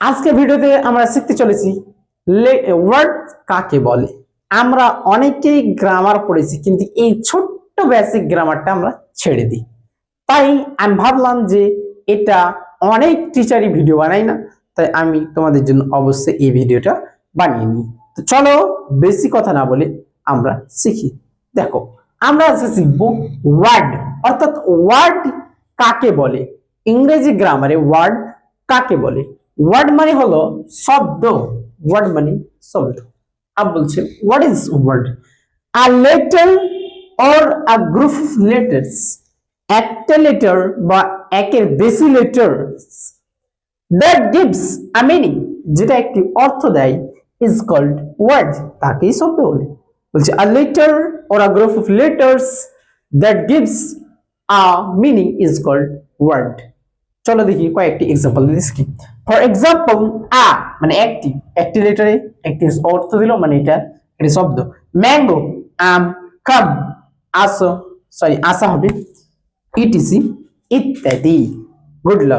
আজকে ভিডিওতে আমরা শিখতে চলেছি ওয়ার্ড কাকে বলে। আমরা অনেকেই গ্রামার পড়েছি, কিন্তু এই ছোট্ট বেসিক গ্রামারটা আমরা ছেড়ে দিই। তাই আমি ভাবলাম যে এটা অনেক টিচারই ভিডিও বানাই না, তাই আমি তোমাদের জন্য অবশ্যই এই ভিডিওটা বানিয়ে নিই। তো চলো বেশি কথা না বলে আমরা শিখি। দেখো, আমরা আজকে শিখবো ওয়ার্ড, অর্থাৎ ওয়ার্ড কাকে বলে। ইংরেজি গ্রামারে ওয়ার্ড কাকে বলে। ওয়ার্ড মানে হলো শব্দ। ওয়ার্ড মানে শব্দ। আপ বলছে what is word? A letter or a group of letters, একটা লেটার বা একের বেশি letter that gives a meaning, যেটা একটি অর্থ দেয়, ইজ কল্ড ওয়ার্ড, তাকেই শব্দ বলে। বলছে a letter or a group of letters that gives a meaning is called word. চলো দেখি কয়েকটি এক্সাম্পল দিচ্ছি। ফর এক্সাম্পল, আ মানে একটি লেটারে একটি অর্থ দিল, মানে এটা একটি শব্দ। ম্যাঙ্গো, আম, কাম, আসো, সরি আসা হবে, ইটিসি ইত্যাদি। Good luck.